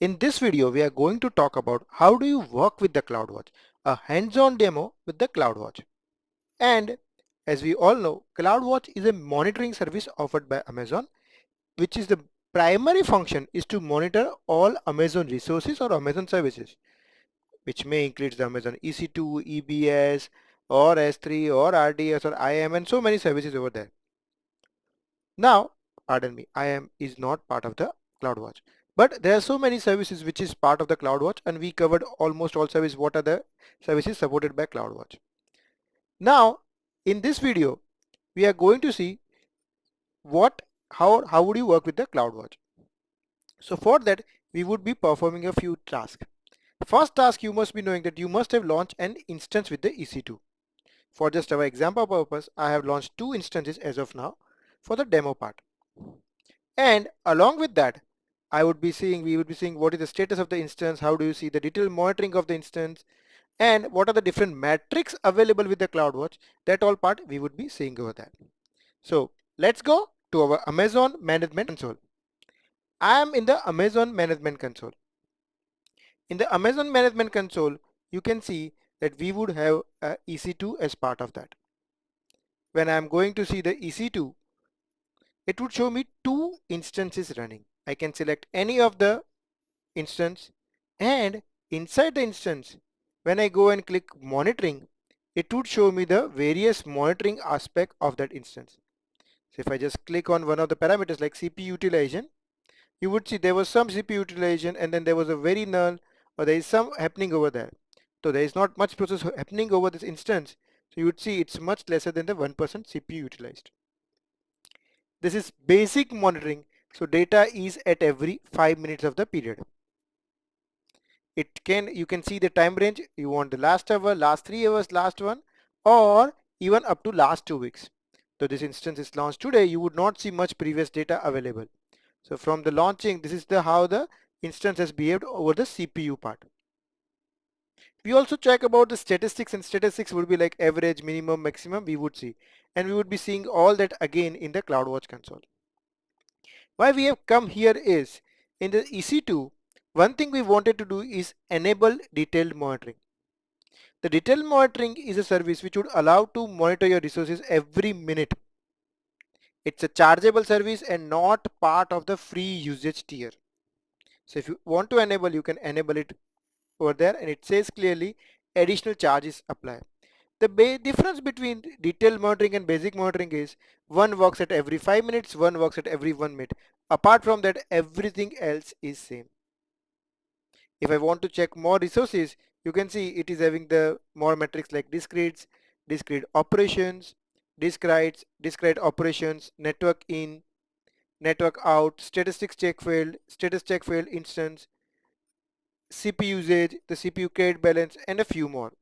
In this video, we are going to talk about how do you work with the CloudWatch, a hands-on demo with the CloudWatch. And as we all know, CloudWatch is a monitoring service offered by Amazon, which is the primary function is to monitor all Amazon resources or Amazon services, which may include the Amazon EC2, EBS, or S3, or RDS, or IAM, and so many services over there. Now, pardon me, IAM is not part of the CloudWatch. But there are so many services which is part of the CloudWatch, and we covered almost all services. What are the services supported by CloudWatch? Now, in this video, we are going to see how would you work with the CloudWatch. So for that, we would be performing a few tasks. First task, you must be knowing that you must have launched an instance with the EC2. For just our example purpose, I have launched 2 instances as of now for the demo part. And along with that, we would be seeing what is the status of the instance, how do you see the detailed monitoring of the instance, and what are the different metrics available with the CloudWatch. That all part we would be seeing over that. So let's go to our Amazon Management Console. I am in the Amazon Management Console. In the Amazon Management Console, you can see that we would have EC2 as part of that. When I am going to see the EC2, it would show me 2 instances running. I can select any of the instance, and inside the instance, when I go and click monitoring, it would show me the various monitoring aspect of that instance. So if I just click on one of the parameters like CPU utilization, you would see there was some CPU utilization, and then there was a very null, or there is some happening over there. So there is not much process happening over this instance. So you would see it's much lesser than the 1% CPU utilized. This is basic monitoring. So data is at every 5 minutes of the period. You can see the time range. You want the last hour, last 3 hours, last one, or even up to last 2 weeks. So this instance is launched today, you would not see much previous data available. So from the launching, this is how the instance has behaved over the CPU part. We also check about the statistics, and statistics would be like average, minimum, maximum we would see. And we would be seeing all that again in the CloudWatch console. Why we have come here is, in the EC2, one thing we wanted to do is enable detailed monitoring. The detailed monitoring is a service which would allow to monitor your resources every minute. It's a chargeable service and not part of the free usage tier. So if you want to enable, you can enable it over there, and it says clearly additional charges apply. The difference between detailed monitoring and basic monitoring is one works at every 5 minutes, one works at every 1 minute. Apart from that, everything else is same. If I want to check more resources, you can see it is having the more metrics like discrete operations, discrete operations, network in, network out, status check failed instance, CPU usage, the CPU credit balance, and a few more.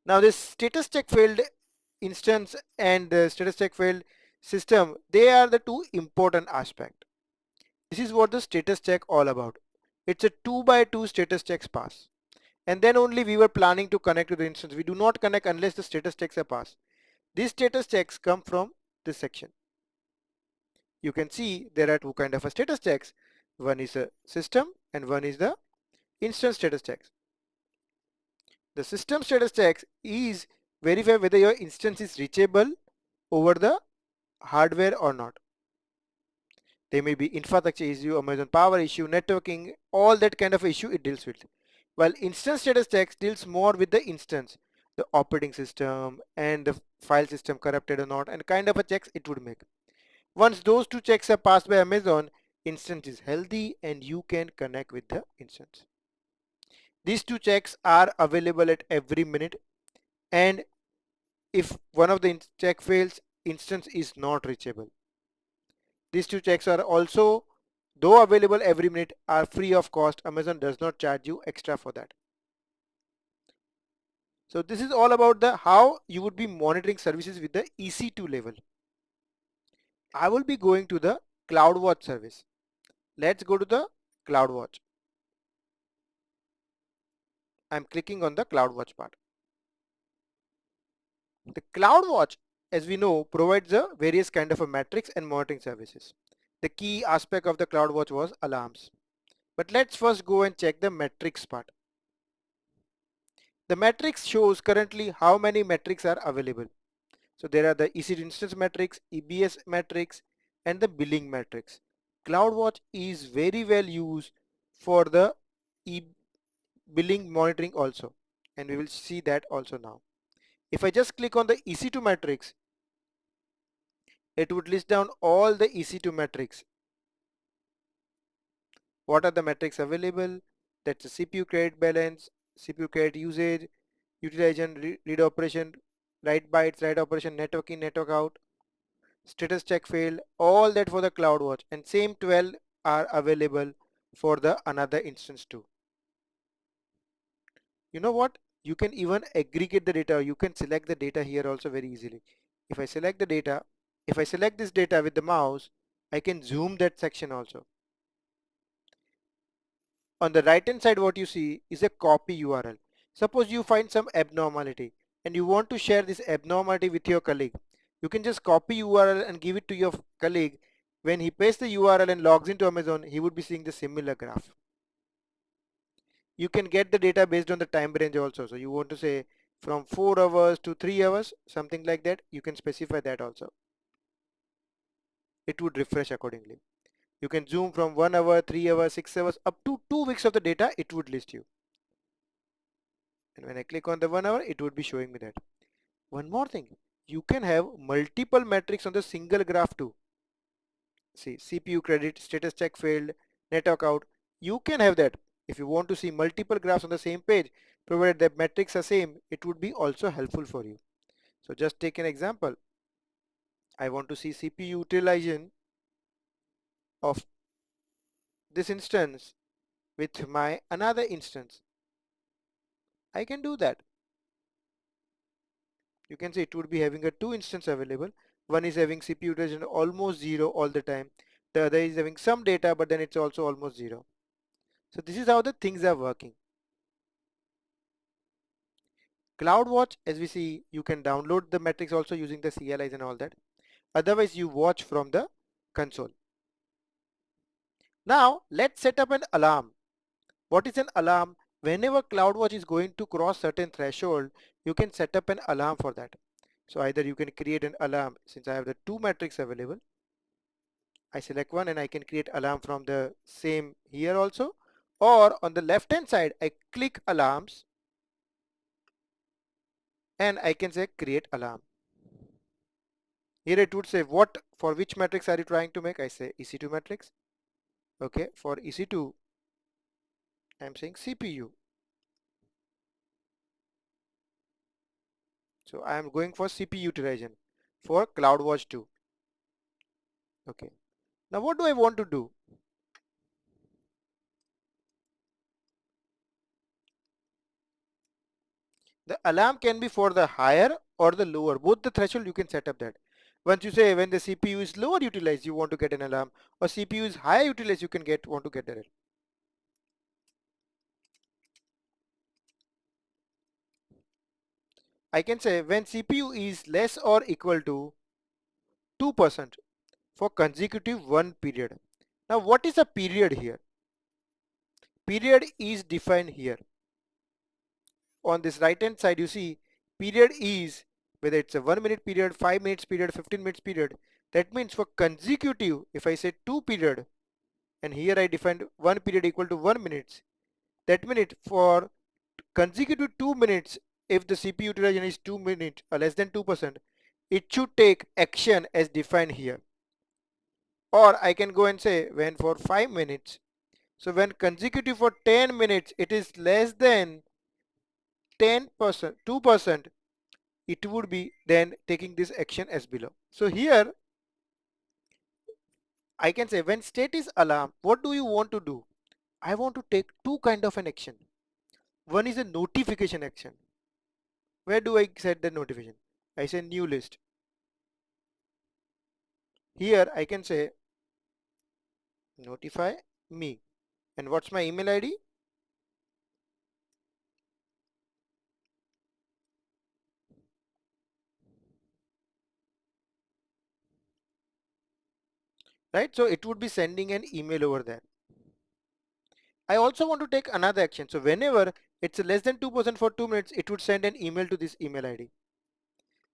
Now this status check failed instance and the status check failed system, they are the two important aspects. This is what the status check all about. It's a 2x2 status checks pass. And then only we were planning to connect to the instance. We do not connect unless the status checks are passed. These status checks come from this section. You can see there are two kind of a status checks. One is a system and one is the instance status checks. The system status checks is verify whether your instance is reachable over the hardware or not. There may be infrastructure issue, Amazon power issue, networking, all that kind of issue it deals with. While instance status checks deals more with the instance, the operating system and the file system corrupted or not, and kind of a checks it would make. Once those two checks are passed by Amazon, instance is healthy and you can connect with the instance. These two checks are available at every minute, and if one of the check fails, instance is not reachable. These two checks are also, though available every minute, are free of cost. Amazon does not charge you extra for that. So this is all about the how you would be monitoring services with the EC2 level. I will be going to the CloudWatch service. Let's go to the CloudWatch. I'm clicking on the CloudWatch part. The CloudWatch, as we know, provides a various kind of a metrics and monitoring services. The key aspect of the CloudWatch was alarms. But let's first go and check the metrics part. The matrix shows currently how many metrics are available. So there are the EC2 instance matrix, EBS matrix, and the billing matrix. CloudWatch is very well used for the e billing monitoring also, and we will see that also now. If I just click on the EC2 matrix, it would list down all the EC2 metrics. What are the metrics available? That's the CPU credit balance, CPU credit usage, utilization, read operation, write bytes, write operation, network in, network out, status check failed, all that for the CloudWatch, and same 12 are available for the another instance too. You know what? You can even aggregate the data. You can select the data here also very easily. If I select the data, if I select this data with the mouse, I can zoom that section also. On the right hand side, what you see is a copy URL. Suppose you find some abnormality and you want to share this abnormality with your colleague. You can just copy URL and give it to your colleague. When he pastes the URL and logs into Amazon, he would be seeing the similar graph. You can get the data based on the time range also. So you want to say from 4 hours to 3 hours, something like that. You can specify that also. It would refresh accordingly. You can zoom from 1 hour, 3 hours, 6 hours, up to 2 weeks of the data, it would list you. And when I click on the 1 hour, it would be showing me that. One more thing, you can have multiple metrics on the single graph too. See, CPU credit, status check failed, network out. You can have that. If you want to see multiple graphs on the same page, provided the metrics are same, it would be also helpful for you. So just take an example. I want to see CPU utilization of this instance with my another instance. I can do that. You can see it would be having a two instance available. One is having CPU utilization almost zero all the time. The other is having some data, but then it's also almost zero. So this is how the things are working. CloudWatch, as we see, you can download the metrics also using the CLIs and all that. Otherwise, you watch from the console. Now, let's set up an alarm. What is an alarm? Whenever CloudWatch is going to cross certain threshold, you can set up an alarm for that. So either you can create an alarm, since I have the two metrics available. I select one and I can create alarm from the same here also. Or on the left hand side, I click alarms and I can say create alarm. Here it would say what, for which matrix are you trying to make? I say EC2 matrix. Okay, for EC2, I'm saying CPU. So I am going for CPU utilization for CloudWatch 2. Okay. Now what do I want to do? The alarm can be for the higher or the lower. Both the threshold you can set up that. Once you say when the CPU is lower utilized, you want to get an alarm, or CPU is higher utilized, you can want to get that. I can say when CPU is less or equal to 2% for consecutive one period. Now what is a period here? Period is defined here. On this right hand side, you see period is whether it's a 1 minute period, 5 minutes period, 15 minutes period. That means for consecutive, if I say 2 period, and here I defined 1 period equal to 1 minute, that means for consecutive 2 minutes, if the CPU utilization is 2 minutes or less than 2%, it should take action as defined here. Or I can go and say when for 5 minutes, so when consecutive for 10 minutes, it is less than 10%, 2%, it would be then taking this action as below. So here I can say when state is alarm, what do you want to do? I want to take two kind of an action. One is a notification action. Where do I set the notification? I say new list. Here I can say notify me. And what's my email ID? Right? So it would be sending an email over there. I also want to take another action. So whenever it's less than 2% for 2 minutes, it would send an email to this email ID.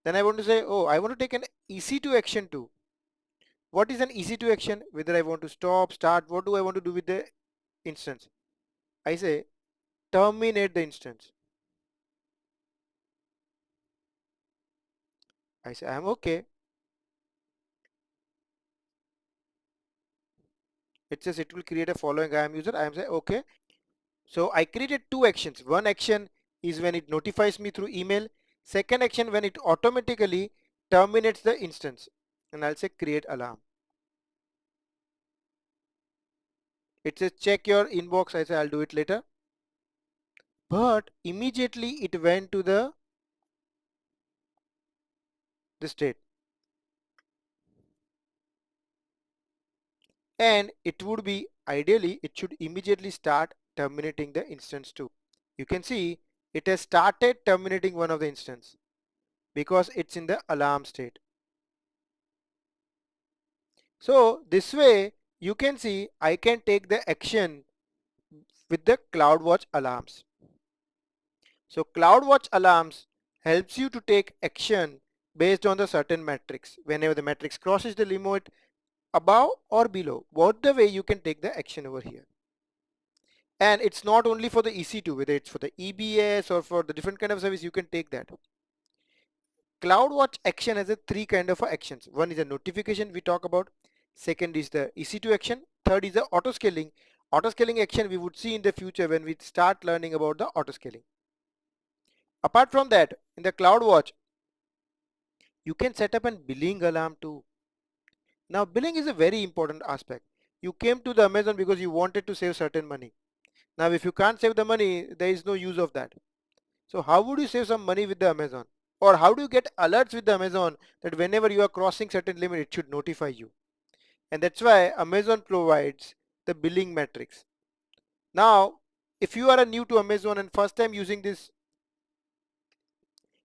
Then I want to say, oh, I want to take an EC2 action too. What is an EC2 action? Whether I want to stop, start, what do I want to do with the instance? I say terminate the instance. I say I'm okay. It says it will create a following IAM user. I am say okay. So I created two actions. One action is when it notifies me through email. Second action when it automatically terminates the instance. And I'll say create alarm. It says check your inbox. I say I'll do it later. But immediately it went to the state. And it would be ideally it should immediately start terminating the instance too. You can see it has started terminating one of the instance because it's in the alarm state. So this way you can see I can take the action with the CloudWatch alarms. So CloudWatch alarms helps you to take action based on the certain matrix. Whenever the matrix crosses the limit above or below, both the way you can take the action over here. And it's not only for the EC2, whether it's for the EBS or for the different kind of service, you can take that. CloudWatch action has a three kind of actions. One is a notification we talk about. Second is the EC2 action. Third is the auto scaling. Auto scaling action we would see in the future when we start learning about the auto scaling. Apart from that, in the CloudWatch, you can set up a billing alarm too. Now billing is a very important aspect. You came to the Amazon because you wanted to save certain money. Now if you can't save the money, there is no use of that. So how would you save some money with the Amazon? Or how do you get alerts with the Amazon that whenever you are crossing certain limit, it should notify you? And that's why Amazon provides the billing matrix. Now, if you are a new to Amazon and first time using this,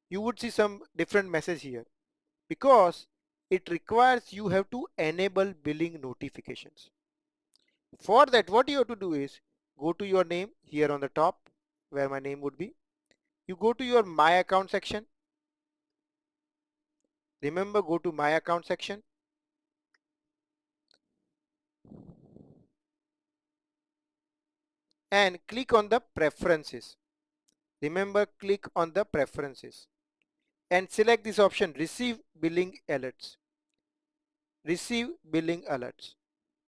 you would see some different message here because it requires you have to enable billing notifications. For that, what you have to do is go to your name here on the top where my name would be. You go to your My Account section. Remember, go to My Account section. And click on the Preferences. Remember, click on the Preferences. And select this option, Receive Billing Alerts. Receive Billing Alerts.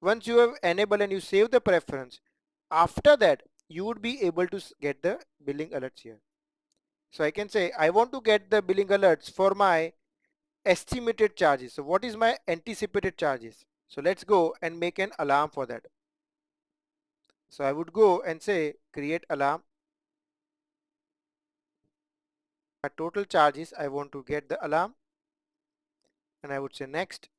Once you have enabled and you save the preference, after that, you would be able to get the billing alerts here. So I can say, I want to get the billing alerts for my estimated charges. So what is my anticipated charges? So let's go and make an alarm for that. So I would go and say create alarm. My total charges, I want to get the alarm and I would say next.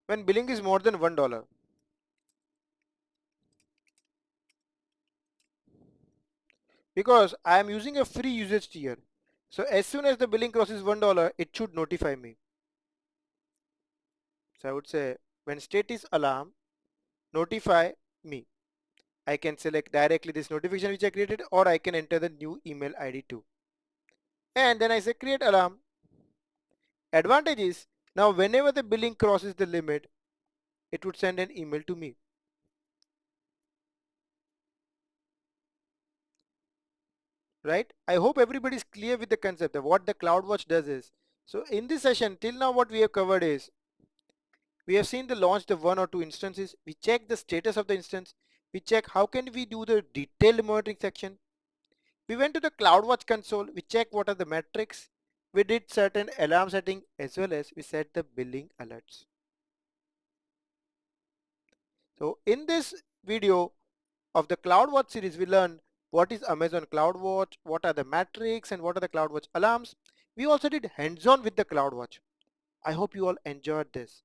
When billing is more than $1, because I am using a free usage tier. So as soon as the billing crosses $1, it should notify me. So I would say when state is alarm, notify me. I can select directly this notification which I created or I can enter the new email ID too. And then I say create alarm. Advantage is now whenever the billing crosses the limit, it would send an email to me. Right? I hope everybody is clear with the concept of what the CloudWatch does is. So in this session, till now what we have covered is, we have seen the launch of one or two instances. We check the status of the instance. We check how can we do the detailed monitoring section. We went to the CloudWatch console. We checked what are the metrics. We did certain alarm setting as well as we set the billing alerts. So in this video of the CloudWatch series, we learned what is Amazon CloudWatch, what are the metrics and what are the CloudWatch alarms. We also did hands-on with the CloudWatch. I hope you all enjoyed this.